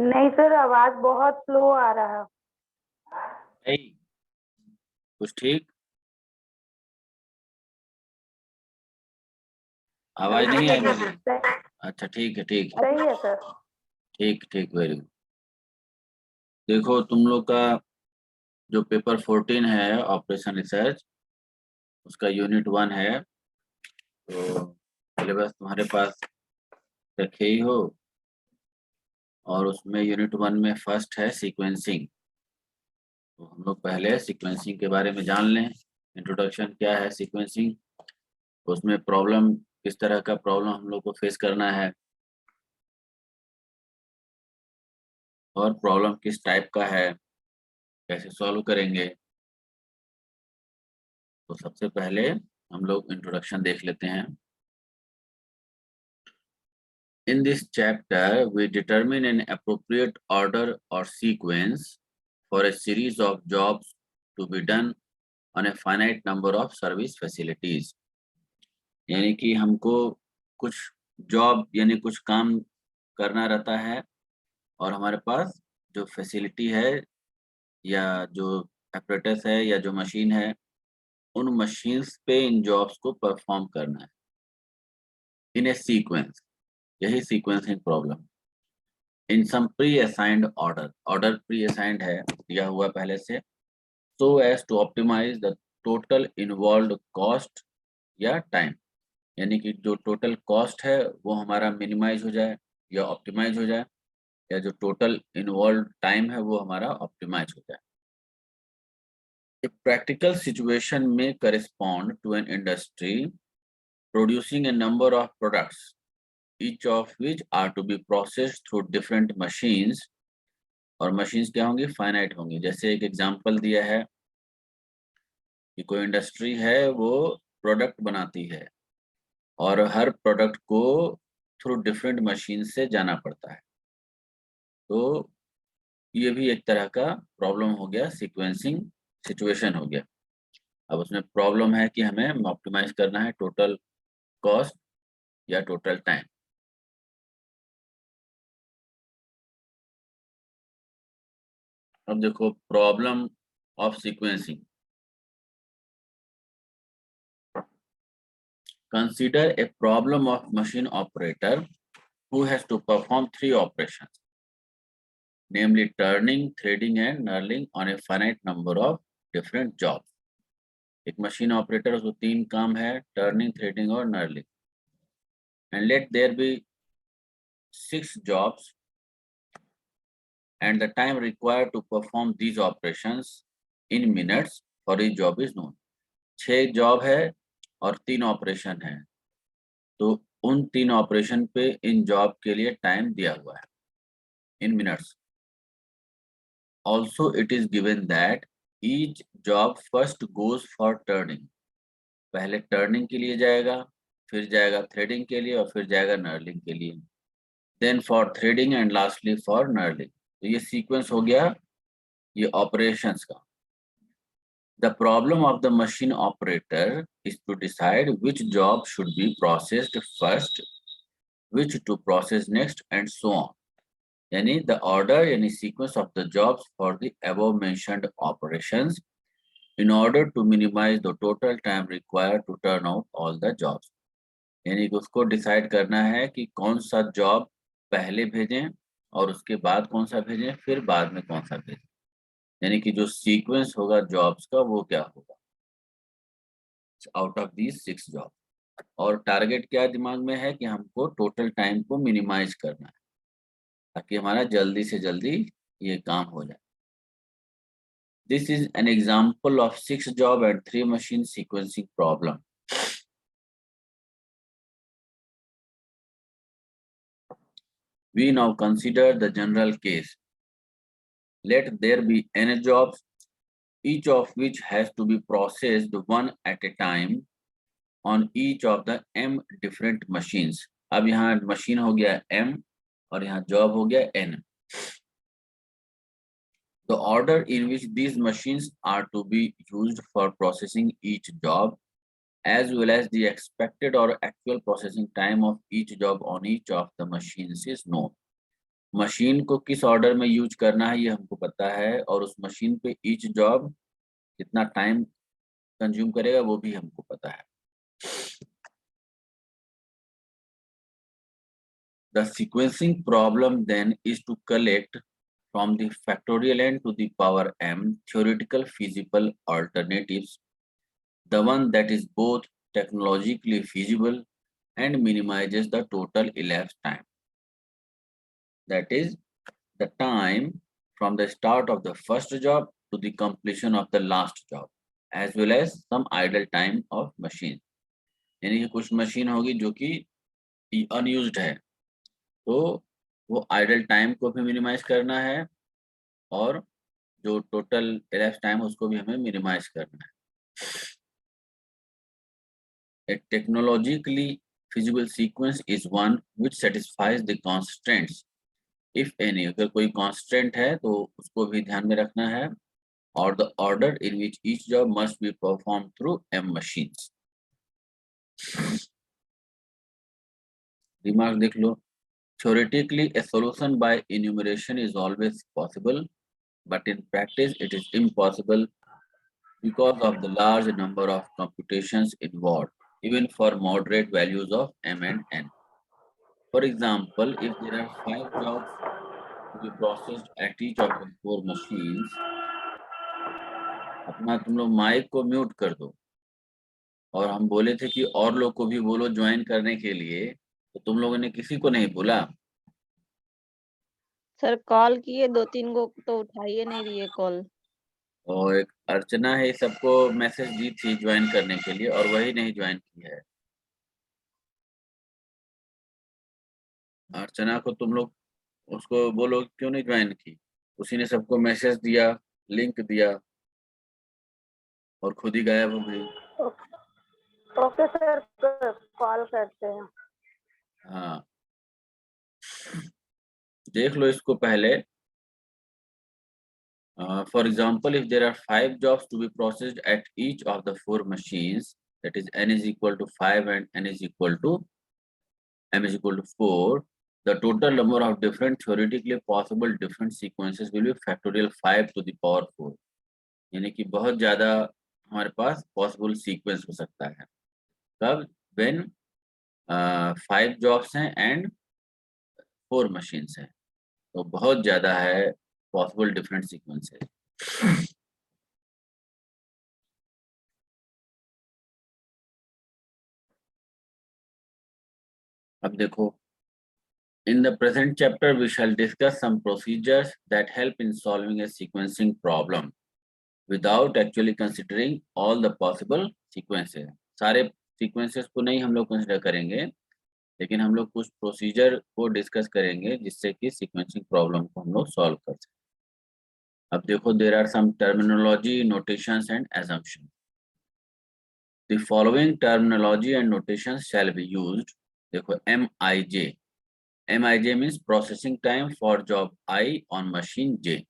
नहीं सर, आवाज बहुत स्लो आ रहा। नहीं, कुछ ठीक आवाज नहीं आई मेरी। अच्छा ठीक है, ठीक है, सही है सर। ठीक ठीक, वेरी गुड। देखो तुम लोग का जो पेपर 14 है ऑपरेशन रिसर्च, उसका यूनिट 1 है। तो सिलेबस तुम्हारे पास रखे ही हो, और उसमें यूनिट 1 में फर्स्ट है सीक्वेंसिंग। तो हम लोग पहले सीक्वेंसिंग के बारे में जान लें। इंट्रोडक्शन क्या है सीक्वेंसिंग, उसमें प्रॉब्लम, किस तरह का प्रॉब्लम हम लोग को फेस करना है, और प्रॉब्लम किस टाइप का है, कैसे सॉल्व करेंगे। तो सबसे पहले हम लोग इंट्रोडक्शन देख लेते हैं। In this chapter, we determine an appropriate order or sequence for a series of jobs to be done on a finite number of service facilities. यानी कि हमको कुछ जॉब यानी कुछ काम करना रहता है, और हमारे पास जो फैसिलिटी है या जो apparatus है या जो मशीन है, उन मशीन्स पे इन जॉब्स को परफॉर्म करना है इन ए सीक्वेंस। यही sequencing problem. In some pre assigned order, order pre assigned है, दिया हुआ पहले से, so as to optimise the total involve cost या टाइम। यानी कि जो टोटल कॉस्ट है वो हमारा मिनिमाइज हो जाए या ऑप्टिमाइज हो जाए, या जो टोटल इन्वॉल्व टाइम है वो हमारा ऑप्टिमाइज हो जाए। A practical situation may correspond to an industry producing a number of products, each of which are to be processed through different machines। और मशीन्स क्या होंगी, फाइनाइट होंगी। जैसे एक एग्जांपल दिया है कि कोई इंडस्ट्री है, वो प्रोडक्ट बनाती है, और हर प्रोडक्ट को थ्रू डिफरेंट मशीन से जाना पड़ता है। तो ये भी एक तरह का प्रॉब्लम हो गया, सीक्वेंसिंग सिचुएशन हो गया। अब उसमें प्रॉब्लम है कि हमें ऑप्टिमाइज करना है टोटल कॉस्ट या टोटल टाइम। अब देखो problem of sequencing. Consider a problem of machine operator who has to perform 3 operations, namely turning, threading and knurling on a finite number of different jobs। एक machine operator, उसको 3 काम है, turning, threading और knurling. And let there be 6 jobs and the time required to perform these operations in minutes for each job is known। 6 job है और 3 operation है, तो उन 3 ऑपरेशन पे इन जॉब के लिए टाइम दिया हुआ है in minutes। Also it is given that each job first goes for turning। पहले टर्निंग के लिए जाएगा, फिर जाएगा थ्रेडिंग के लिए, और फिर जाएगा नर्लिंग के लिए। Then for threading and lastly for knurling. तो ये सीक्वेंस हो गया ये ऑपरेशंस का। The problem of the machine operator is to decide which job should be processed first, which to process next, and so on। यानी the order यानी sequence of the jobs for the above mentioned operations in order to minimize the total time required to turn out all the jobs। यानी कि उसको decide करना है कि कौन सा जॉब पहले भेजें और उसके बाद कौन सा भेजें, फिर बाद में कौन सा भेजें। यानी कि जो सीक्वेंस होगा जॉब्स का वो क्या होगा आउट ऑफ दीज 6 जॉब। और टारगेट क्या दिमाग में है कि हमको टोटल टाइम को मिनिमाइज करना है, ताकि हमारा जल्दी से जल्दी ये काम हो जाए। This is an example of 6 job and 3 machine sequencing problem. We now consider the general case। Let there be n jobs, each of which has to be processed one at a time on each of the m different machines। अब यहाँ machine हो गया m और यहाँ job हो गया n। The order in which these machines are to be used for processing each job, as well as the expected or actual processing time of each job on each of the machines is known। Machine को किस order में use करना है ये हमको पता है, और उस मशीन पे ईच जॉब कितना टाइम कंज्यूम करेगा वो भी हमको पता है। The sequencing problem then is to collect from the factorial n to the power m theoretical feasible alternatives, the one that is both technologically feasible and minimizes the total elapsed time. That is the time from the start of the first job to the completion of the last job, as well as some idle time of machine. यानी कि कुछ machine होगी जो कि unused है, तो वो idle time को भी मिनिमाइज करना है और जो टोटल elapsed टाइम उसको भी हमें मिनिमाइज करना है। A technologically feasible sequence is one which satisfies the constraints, if any। अगर कोई constraint है तो उसको भी ध्यान में रखना है, और the order in which each job must be performed through m machines। दिमाग देख लो। Theoretically, a solution by enumeration is always possible, but in practice it is impossible because of the large number of computations involved, even for moderate values of m and n. For example, if there are 5 jobs to be processed at each of the 4 machines, अपना तुम लोग mic को mute कर दो, और हम बोले थे कि और लोग को भी बोलो ज्वाइन करने के लिए, तो तुम लोगों ने किसी को नहीं बोला। सर कॉल किए 2-3 को तो उठाइए नहीं रही है कॉल। और एक अर्चना है, सबको मैसेज दी थी ज्वाइन करने के लिए और वही नहीं ज्वाइन की है। अर्चना को तुम लोग उसको बोलो क्यों नहीं ज्वाइन की, उसी ने सबको मैसेज दिया, लिंक दिया और खुद ही गायब हो गई। ओके सर, कॉल करते हैं। हाँ, देख लो इसको पहले। For example, if there are 5 jobs to be processed at each of the 4 machines, that is n is equal to 5 and n is equal to m is equal to 4, the total number of different theoretically possible different sequences will be factorial 5 to the power 4। यानी कि बहुत ज्यादा हमारे पास possible sequence हो सकता है। कब? when 5 jobs हैं एंड 4 मशीन्स हैं, तो बहुत ज्यादा है पॉसिबल डिफरेंट सीक्वेंसेस। अब देखो, in the present chapter we shall discuss some procedures that help in solving a sequencing problem without actually considering all the possible sequences। सारे सीक्वेंसेस को नहीं हम लोग कंसिडर करेंगे, लेकिन हम लोग कुछ प्रोसीजर को डिस्कस करेंगे जिससे कि सीक्वेंसिंग प्रॉब्लम को हम लोग सॉल्व कर सकें। अब देखो, there are some terminology, notations and assumptions। The following terminology and notations shall be used। देखो, MIJ। MIJ means processing time for job I on machine J।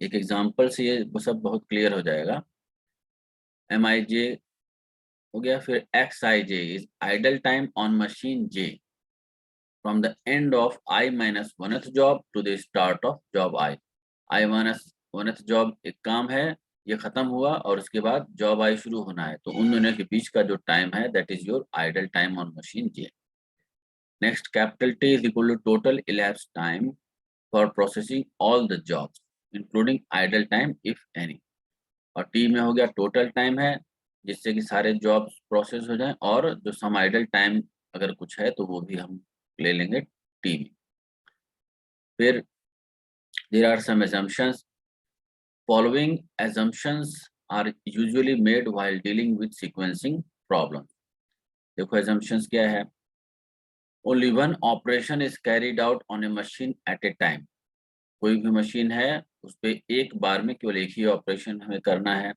एक एग्जांपल से ये सब बहुत क्लियर हो जाएगा। MIJ हो गया, फिर XIJ is idle time on machine J from the end of I minus 1th job to the start of job I। I minus 1th job एक काम है, ये खत्म हुआ और उसके बाद जॉब आई शुरू होना है, तो उन दोनों के बीच का जो टाइम है that is your idle time on machine J। Next, capital T is equal to total elapsed time for processing all the jobs including idle time if any. और T में हो गया टोटल टाइम है जिससे कि सारे jobs process हो जाएं, और जो सम आइडल टाइम अगर कुछ है तो वो भी हम ले लेंगे T में। फिर there are some assumptions। Following assumptions are usually made while dealing with sequencing problem। देखो assumptions क्या है? Only one operation is carried out on a machine at a time। कोई भी मशीन है उस पे एक बार में केवल एक ही ऑपरेशन हमें करना है।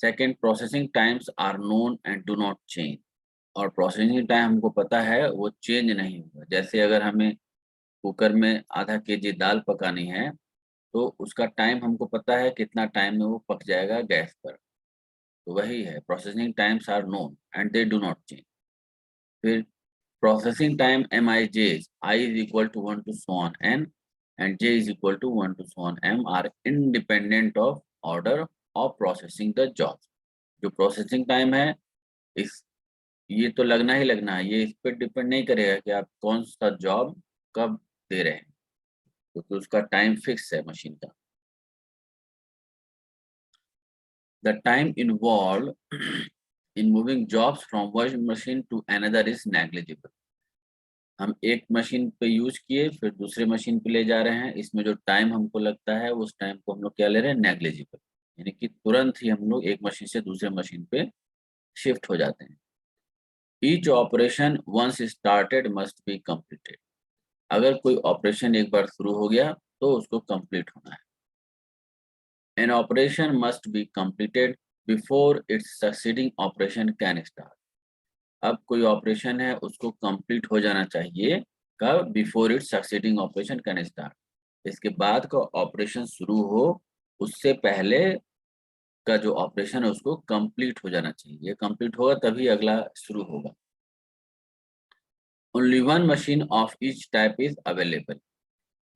Second, processing times are known and do not change। और प्रोसेसिंग टाइम हमको पता है वो चेंज नहीं होगा। जैसे अगर हमें कुकर में आधा केजी दाल पकानी है तो उसका टाइम हमको पता है कितना टाइम में वो पक जाएगा गैस पर, तो वही है, processing times are known and they do not change. फिर processing time Mij, I is equal to 1 to so on n, and j is equal to 1 to so on m are independent of order of processing the jobs. जो processing time है इस ये तो लगना ही लगना है, ये इस पर डिपेंड नहीं करेगा कि आप कौन सा जॉब कब दे रहे हैं, क्योंकि उसका टाइम फिक्स है मशीन का. The time involved in moving jobs from one machine to another is negligible. हम एक मशीन पे यूज किए फिर दूसरे मशीन पे ले जा रहे हैं, इसमें जो टाइम हमको लगता है उस टाइम को हम लोग क्या ले रहे हैं, नेग्लिजिबल, यानी कि तुरंत ही हम लोग एक मशीन से दूसरे मशीन पे शिफ्ट हो जाते हैं. Each operation once started must be completed. अगर कोई ऑपरेशन एक बार शुरू हो गया तो उसको कंप्लीट होना है. An operation must be completed before its succeeding operation can start. अब कोई ऑपरेशन है उसको कंप्लीट हो जाना चाहिए कब, before it succeeding operation can start. इसके बाद का ऑपरेशन शुरू हो उससे पहले का जो ऑपरेशन है उसको कंप्लीट हो जाना चाहिए. ये कंप्लीट होगा तभी अगला शुरू होगा. Only one machine of each type is available.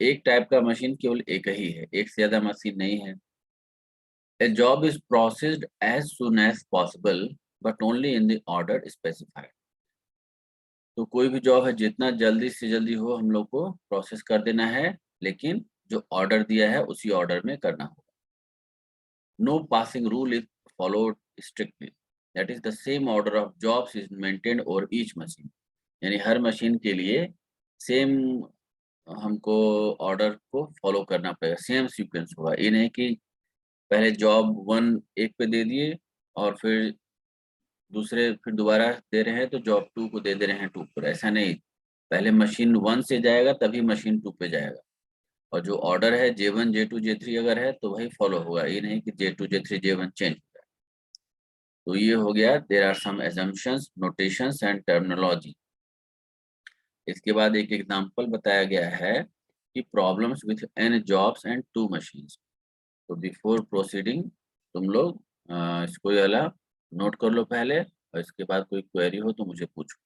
एक टाइप का मशीन केवल एक ही है, एक से ज्यादा मशीन नहीं है. A job is processed as soon as possible, but only in the order specified. तो कोई भी जॉब है जितना जल्दी से जल्दी हो हम लोग को प्रोसेस कर देना है, लेकिन जो ऑर्डर दिया है उसी ऑर्डर में करना होगा. No passing rule is followed strictly. That is, the same order of jobs is maintained over each machine. यानी हर मशीन के लिए सेम हमको ऑर्डर को फॉलो करना पड़ेगा, सेम सीक्वेंस होगा. ये नहीं कि पहले जॉब 1 एक पे दे दिए और फिर दूसरे फिर दोबारा दे रहे हैं तो जॉब 2 को दे रहे हैं 2 पर. ऐसा नहीं, पहले मशीन 1 से जाएगा तभी मशीन 2 पे जाएगा, और जो ऑर्डर है J1 J2 J3 अगर है तो वही फॉलो होगा. ये नहीं कि J2 J3 J1 चेंज हो जाए. तो ये हो गया there are some assumptions, notations and terminology. इसके बाद एक एग्जांपल बताया गया है कि problems with n jobs and 2 machines. तो बिफोर प्रोसीडिंग तुम लोग इसको ये वाला नोट कर लो पहले, और इसके बाद कोई क्वेरी हो तो मुझे पूछो.